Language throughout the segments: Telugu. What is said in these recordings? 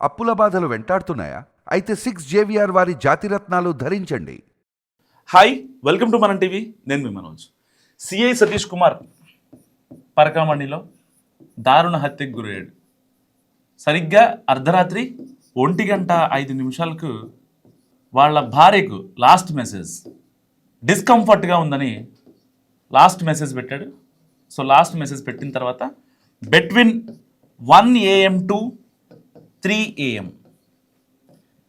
అప్పుల బాధలు వెంటాడుతున్నాయా? అయితే 6 JVR వారి జాతిరత్నాలు ధరించండి. హాయ్, వెల్కమ్ టు మనం టీవీ. నేను మీ మనోజ్. సిఐ సతీష్ కుమార్ పరకామణిలో దారుణ హత్యకు గురయ్యాడు. సరిగ్గా అర్ధరాత్రి 1:05 వాళ్ళ భార్యకు లాస్ట్ మెసేజ్ డిస్కంఫర్ట్గా ఉందని లాస్ట్ మెసేజ్ పెట్టాడు. సో లాస్ట్ మెసేజ్ పెట్టిన తర్వాత between 1 AM to 3 AM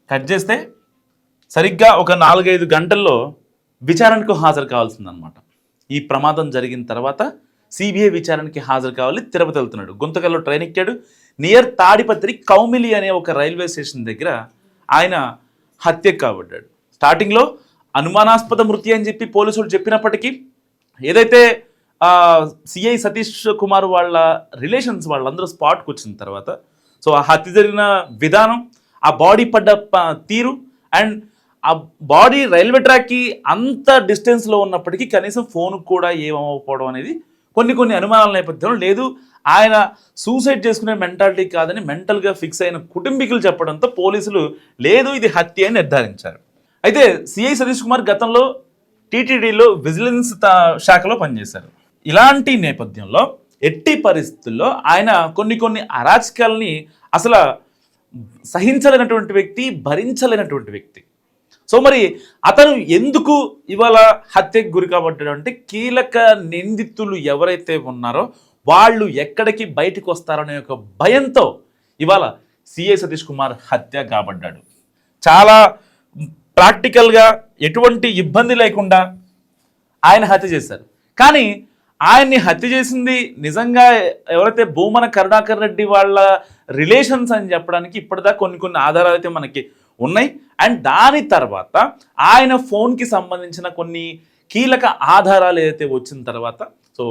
cut చేస్తే సరిగ్గా ఒక 4-5 గంటల్లో విచారణకు హాజరు కావాల్సిందనమాట. ఈ ప్రమాదం జరిగిన తర్వాత సిబిఐ విచారణకి హాజరు కావాలి. తిరుపతి వెళ్తున్నాడు. గుంతకల్లో ట్రైన్ ఎక్కాడు. నియర్ తాడిపత్రి కౌమిలి అనే ఒక రైల్వే స్టేషన్ దగ్గర ఆయన హత్యకు కాబడ్డాడు. స్టార్టింగ్లో అనుమానాస్పద మృతి అని చెప్పి పోలీసులు చెప్పినప్పటికీ ఏదైతే సిఐ సతీష్ కుమార్ వాళ్ళ రిలేషన్స్ వాళ్ళందరూ స్పాట్కి వచ్చిన తర్వాత సో ఆ హత్య జరిగిన విధానం, ఆ బాడీ పడ్డ తీరు అండ్ ఆ బాడీ రైల్వే ట్రాక్కి అంత డిస్టెన్స్లో ఉన్నప్పటికీ కనీసం ఫోన్కి కూడా ఏమవ్వకపోవడం అనేది కొన్ని అనుమానాల నేపథ్యంలో లేదు, ఆయన సూసైడ్ చేసుకునే మెంటాలిటీ కాదని మెంటల్గా ఫిక్స్ అయిన కుటుంబీకులు చెప్పడంతో పోలీసులు లేదు ఇది హత్య అని నిర్ధారించారు. అయితే సిఐ సతీష్ కుమార్ గతంలో టీటీడీలో విజిలెన్స్ శాఖలో పనిచేశారు. ఇలాంటి నేపథ్యంలో ఎట్టి పరిస్థితుల్లో ఆయన కొన్ని అరాచకాలని అసలు సహించలేనటువంటి వ్యక్తి, భరించలేనటువంటి వ్యక్తి. సో మరి అతను ఎందుకు ఇవాళ హత్యకు గురి కాబడ్డాడు అంటే కీలక నిందితులు ఎవరైతే ఉన్నారో వాళ్ళు ఎక్కడికి బయటకు వస్తారనే ఒక భయంతో ఇవాళ సిఐ సతీష్ కుమార్ హత్య కాబడ్డాడు. చాలా ప్రాక్టికల్గా ఎటువంటి ఇబ్బంది లేకుండా ఆయన హత్య చేశారు. కానీ ఆయన్ని హత్య చేసింది నిజంగా ఎవరైతే భూమన కరుణాకర్ రెడ్డి వాళ్ళ రిలేషన్స్ అని చెప్పడానికి ఇప్పటిదాకా కొన్ని ఆధారాలు అయితే మనకి ఉన్నాయి. అండ్ దాని తర్వాత ఆయన ఫోన్కి సంబంధించిన కొన్ని కీలక ఆధారాలు ఏదైతే వచ్చిన తర్వాత సో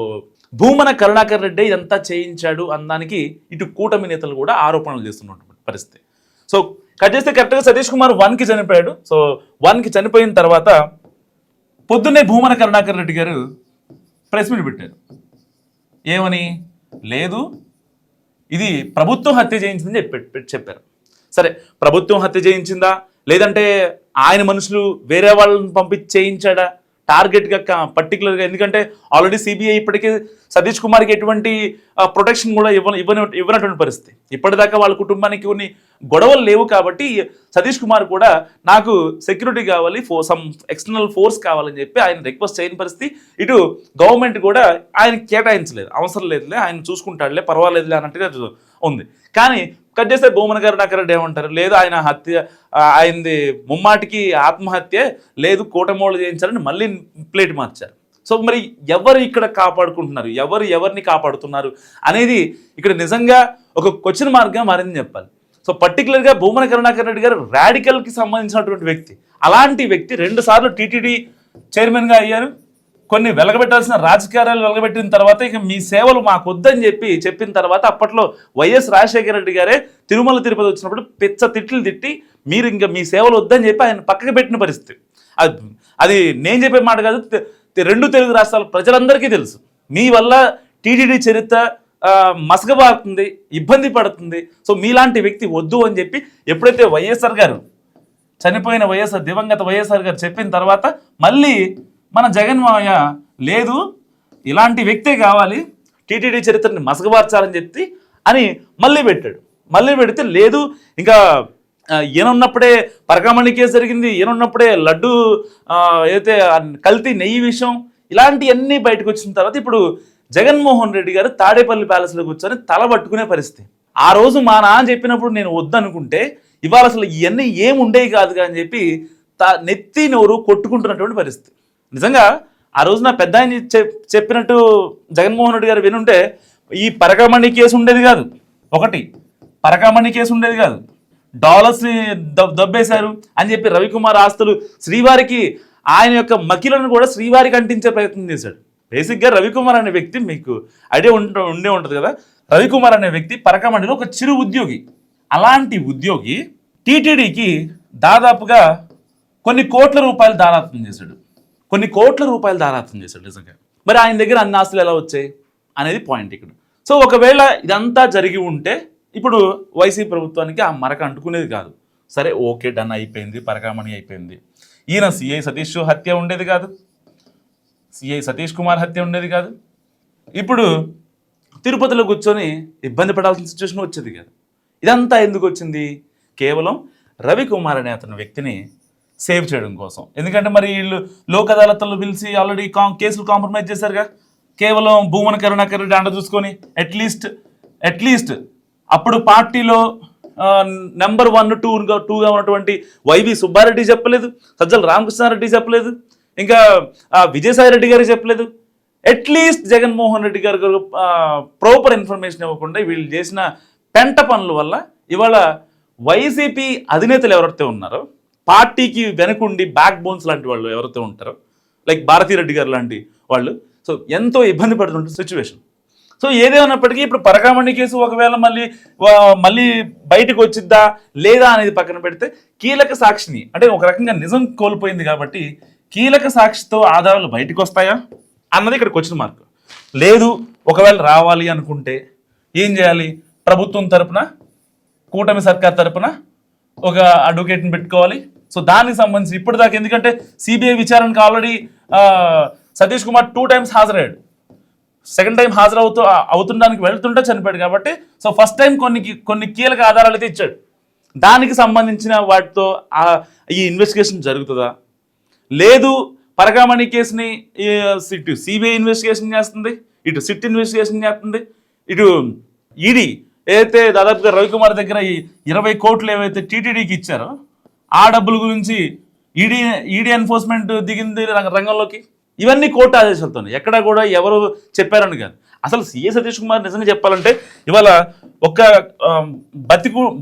భూమన కరుణాకర్ రెడ్డి ఇదంతా చేయించాడు అనడానికి ఇటు కూటమి నేతలు కూడా ఆరోపణలు చేస్తున్నటువంటి పరిస్థితి. సో కట్ చేస్తే కరెక్ట్గా సతీష్ కుమార్ 1కి చనిపోయాడు. సో 1కి చనిపోయిన తర్వాత పొద్దున్నే భూమన కరుణాకర్ రెడ్డి గారు ప్రెస్ మీట్ పెట్టారు. ఏమని? లేదు ఇది ప్రభుత్వం హత్య చేయించిందని చెప్పారు. సరే, ప్రభుత్వం హత్య చేయించిందా లేదంటే ఆయన మనుషులు వేరే వాళ్ళని పంపించి చేయించాడా టార్గెట్గా పర్టికులర్గా? ఎందుకంటే ఆల్రెడీ సిబిఐ ఇప్పటికే సతీష్ కుమార్కి ఎటువంటి ప్రొటెక్షన్ కూడా ఇవ్వనటువంటి పరిస్థితి. ఇప్పటిదాకా వాళ్ళ కుటుంబానికి కొన్ని గొడవలు లేవు కాబట్టి సతీష్ కుమార్ కూడా నాకు సెక్యూరిటీ కావాలి, సమ్ ఎక్స్టర్నల్ ఫోర్స్ కావాలని చెప్పి ఆయన రిక్వెస్ట్ చేయని పరిస్థితి. ఇటు గవర్నమెంట్ కూడా ఆయన కేటాయించలేదు, అవసరం లేదులే ఆయన చూసుకుంటాడులే పర్వాలేదులే అన్నట్టుగా ఉంది. కానీ కట్ చేస్తే భూమన కరుణాకర్ రెడ్డి ఏమంటారు? లేదు ఆయన హత్య ఆయనది ముమ్మాటికి ఆత్మహత్య, లేదు కూటమోళ్ళు చేయించాలని మళ్ళీ ప్లేట్ మార్చారు. సో మరి ఎవరు ఇక్కడ కాపాడుకుంటున్నారు, ఎవరిని కాపాడుతున్నారు అనేది ఇక్కడ నిజంగా ఒక క్వశ్చన్ మార్క్గా మారిందని చెప్పాలి. సో పర్టికులర్గా భూమన కరుణాకర్ రెడ్డి గారు రాడికల్కి సంబంధించినటువంటి వ్యక్తి. అలాంటి వ్యక్తి 2 సార్లు టీటీడీ చైర్మన్గా అయ్యారు. కొన్ని వెలగబెట్టాల్సిన రాజకీయాలు వెలగబెట్టిన తర్వాత ఇక మీ సేవలు మాకు వద్దని చెప్పిన తర్వాత అప్పట్లో వైఎస్ రాజశేఖర రెడ్డి గారే తిరుమల తిరుపతి వచ్చినప్పుడు పిచ్చ తిట్లు తిట్టి మీరు ఇంకా మీ సేవలు వద్దని చెప్పి ఆయన పక్కకు పెట్టిన పరిస్థితి. అది నేను చెప్పే మాట కాదు, 2 తెలుగు రాష్ట్రాల ప్రజలందరికీ తెలుసు. మీ వల్ల టీటీడీ చరిత్ర మసకబారుతుంది, ఇబ్బంది పడుతుంది. సో మీలాంటి వ్యక్తి వద్దు అని చెప్పి ఎప్పుడైతే వైఎస్ఆర్ గారు చనిపోయిన దివంగత వైఎస్ఆర్ గారు చెప్పిన తర్వాత మళ్ళీ మన జగన్మోహన్ లేదు ఇలాంటి వ్యక్తే కావాలి టీటీడీ చరిత్రని మసకబార్చాలని చెప్పి అని మళ్ళీ పెట్టాడు. మళ్ళీ పెడితే లేదు ఇంకా ఈయనున్నప్పుడే పరకామణి కేసు జరిగింది, ఈయనున్నప్పుడే లడ్డు ఏదైతే కల్తీ నెయ్యి విషయం ఇలాంటివన్నీ బయటకు వచ్చిన తర్వాత ఇప్పుడు జగన్మోహన్ రెడ్డి గారు తాడేపల్లి ప్యాలెస్లో కూర్చొని తల పట్టుకునే పరిస్థితి. ఆ రోజు మా నాన్న చెప్పినప్పుడు నేను వద్దనుకుంటే ఇవాళ అసలు ఇవన్నీ ఏమి ఉండేవి కాదుగా అని చెప్పి నెత్తి నోరు కొట్టుకుంటున్నటువంటి పరిస్థితి. నిజంగా ఆ రోజు నా పెద్ద ఆయన చెప్పినట్టు జగన్మోహన్ రెడ్డి గారు వినుంటే ఈ పరకామణి కేసు ఉండేది కాదు. పరకామణి కేసు ఉండేది కాదు. డాలర్స్ని దబ్బేశారు అని చెప్పి రవికుమార్ ఆస్తులు శ్రీవారికి ఆయన యొక్క మకిలను కూడా శ్రీవారికి అంటించే ప్రయత్నం చేశాడు. బేసిక్గా రవికుమార్ అనే వ్యక్తి మీకు ఐడియా ఉండే ఉంటుంది కదా. రవికుమార్ అనే వ్యక్తి పరకామణిలో ఒక చిరు ఉద్యోగి. అలాంటి ఉద్యోగి టీటీడీకి దాదాపుగా కొన్ని కోట్ల రూపాయలు దారాత్వం చేశాడు. నిజంగా. మరి ఆయన దగ్గర అన్ని ఆస్తులు ఎలా వచ్చాయి అనేది పాయింట్ ఇక్కడ. సో ఒకవేళ ఇదంతా జరిగి ఉంటే ఇప్పుడు వైసీపీ ప్రభుత్వానికి ఆ మరక అంటుకునేది కాదు. సరే ఓకే డన్ అయిపోయింది, పరకామణి అయిపోయింది. ఈయన సిఐ సతీష్ హత్య ఉండేది కాదు, సిఐ సతీష్ కుమార్ హత్య ఉండేది కాదు. ఇప్పుడు తిరుపతిలో కూర్చొని ఇబ్బంది పడాల్సిన సిచ్యువేషన్ వచ్చేది కాదు. ఇదంతా ఎందుకు వచ్చింది? కేవలం రవికుమార్ అనే అతని వ్యక్తిని సేవ్ చేయడం కోసం. ఎందుకంటే మరి వీళ్ళు లోక్ అదాలత్లు పిలిచి ఆల్రెడీ కేసులు కాంప్రమైజ్ చేశారుగా. కేవలం భూమన కరుణాకర్ రెడ్డి అండ చూసుకొని అట్లీస్ట్ అప్పుడు పార్టీలో నెంబర్ 1, 2గా ఉన్నటువంటి వైవి సుబ్బారెడ్డి చెప్పలేదు, సజ్జల రామకృష్ణారెడ్డి చెప్పలేదు, ఇంకా విజయసాయి రెడ్డి గారు చెప్పలేదు. అట్లీస్ట్ జగన్మోహన్ రెడ్డి గారు ప్రాపర్ ఇన్ఫర్మేషన్ ఇవ్వకుండా వీళ్ళు చేసిన పెంట పనుల వల్ల ఇవాళ వైసీపీ అధినేతలు ఎవరైతే ఉన్నారో, పార్టీకి వెనకుండి బ్యాక్ బోన్స్ లాంటి వాళ్ళు ఎవరైతే ఉంటారో, లైక్ భారతీరెడ్డి గారు లాంటి వాళ్ళు, సో ఎంతో ఇబ్బంది పడుతుంటుంది సిచ్యువేషన్. సో ఏదేమన్నప్పటికీ ఇప్పుడు పరకామణి కేసు ఒకవేళ మళ్ళీ బయటకు వచ్చిద్దా లేదా అనేది పక్కన పెడితే, కీలక సాక్షిని అంటే ఒక రకంగా నిజం కోల్పోయింది కాబట్టి కీలక సాక్షితో ఆధారాలు బయటకు వస్తాయా అన్నది ఇక్కడ క్వశ్చన్ మార్క్. లేదు ఒకవేళ రావాలి అనుకుంటే ఏం చేయాలి? ప్రభుత్వం తరపున, కూటమి సర్కార్ తరపున ఒక అడ్వకేట్ని పెట్టుకోవాలి. సో దానికి సంబంధించి ఇప్పటిదాకా, ఎందుకంటే సిబిఐ విచారణకు ఆల్రెడీ సతీష్ కుమార్ 2 times హాజరయ్యాడు. సెకండ్ టైం అవుతుండడానికి వెళ్తుంటే చనిపోయాడు కాబట్టి, సో ఫస్ట్ టైం కొన్ని కీలక ఆధారాలు అయితే ఇచ్చాడు. దానికి సంబంధించిన వాటితో ఈ ఇన్వెస్టిగేషన్ జరుగుతుందా? లేదు పరకామణి కేసుని ఇటు సిబిఐ ఇన్వెస్టిగేషన్ చేస్తుంది, ఇటు సిట్ ఇన్వెస్టిగేషన్ చేస్తుంది, ఇటు ఈడీ ఏదైతే దాదాపుగా రవికుమార్ దగ్గర ఈ 20 కోట్లు ఏవైతే టీటీడీకి ఇచ్చారో ఆ డబ్బుల గురించి ఈడీ ఎన్ఫోర్స్మెంట్ దిగింది రంగంలోకి. ఇవన్నీ కోర్టు ఆదేశాలతో, ఎక్కడ కూడా ఎవరు చెప్పారని కాదు. అసలు సిఏ సతీష్ కుమార్ నిజంగా చెప్పాలంటే ఇవాళ ఒక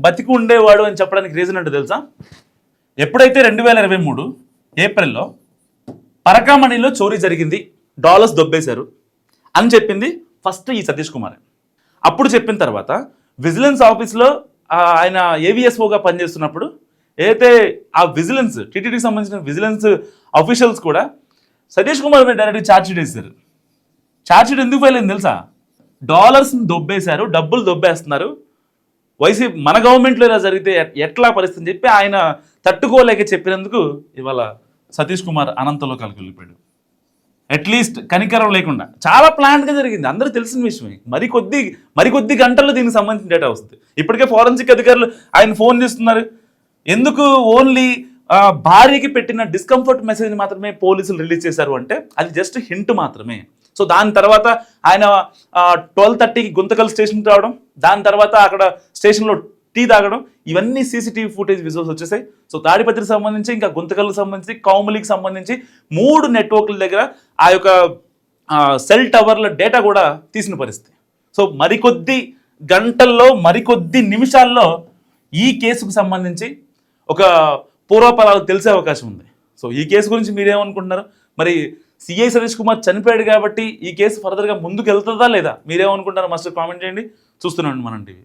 బతికు ఉండేవాడు అని చెప్పడానికి రీజన్ అంటే తెలుసా? ఎప్పుడైతే 2023 ఏప్రిల్లో పరకామణిలో చోరీ జరిగింది, డాలర్స్ దొబ్బేశారు అని చెప్పింది ఫస్ట్ ఈ సతీష్ కుమార్. అప్పుడు చెప్పిన తర్వాత విజిలెన్స్ ఆఫీస్లో ఆయన ఏవిఎస్ఓగా పనిచేస్తున్నప్పుడు ఏదైతే ఆ విజిలెన్స్ టీటీడీకి సంబంధించిన విజిలెన్స్ అఫీషియల్స్ కూడా సతీష్ కుమార్ మీద డైరెక్ట్గా ఛార్జ్షీట్ వేశారు. ఛార్జ్షీట్ ఎందుకు ఫెయిల్ అయింది తెలుసా? డాలర్స్ని దొబ్బేశారు, డబ్బులు దొబ్బేస్తున్నారు, వైసీపీ మన గవర్నమెంట్లో ఇలా జరిగితే ఎట్లా పరిస్థితి చెప్పి ఆయన తట్టుకోలేక చెప్పినందుకు ఇవాళ సతీష్ కుమార్ అనంతలో కలిగిపోయాడు. అట్లీస్ట్ కనికరం లేకుండా చాలా ప్లాన్గా జరిగింది, అందరూ తెలిసిన విషయమే. మరికొద్ది గంటల్లో దీనికి సంబంధించిన డేటా వస్తుంది. ఇప్పటికే ఫోరెన్సిక్ అధికారులు ఆయన ఫోన్ చేస్తున్నారు. ఎందుకు ఓన్లీ భార్యకి పెట్టిన డిస్కంఫర్ట్ మెసేజ్ని మాత్రమే పోలీసులు రిలీజ్ చేశారు అంటే అది జస్ట్ హింట్ మాత్రమే. సో దాని తర్వాత ఆయన 12:30కి గుంతకల్ స్టేషన్కి రావడం, దాని తర్వాత అక్కడ స్టేషన్లో టీ తాగడం, ఇవన్నీ సీసీటీవీ ఫుటేజ్ విజువల్స్ వచ్చేసాయి. సో తాడిపత్రికి సంబంధించి, ఇంకా గుంతకల్కి సంబంధించి, కౌములికి సంబంధించి 3 నెట్వర్క్ల దగ్గర ఆ యొక్క సెల్ టవర్ల డేటా కూడా తీసిన పరిస్థితి. సో మరికొద్ది గంటల్లో, మరికొద్ది నిమిషాల్లో ఈ కేసుకు సంబంధించి ఒక పూర్వపరాలు తెలిసే అవకాశం ఉంది. సో ఈ కేసు గురించి మీరేమనుకుంటున్నారు? మరి సిఐ సతీష్ కుమార్ చనిపోయాడు కాబట్టి ఈ కేసు ఫర్దర్గా ముందుకు వెళ్తుందా లేదా? మీరేమనుకుంటారో మస్ట్ కామెంట్ చేయండి. చూస్తున్నాండి మనం టీవీ.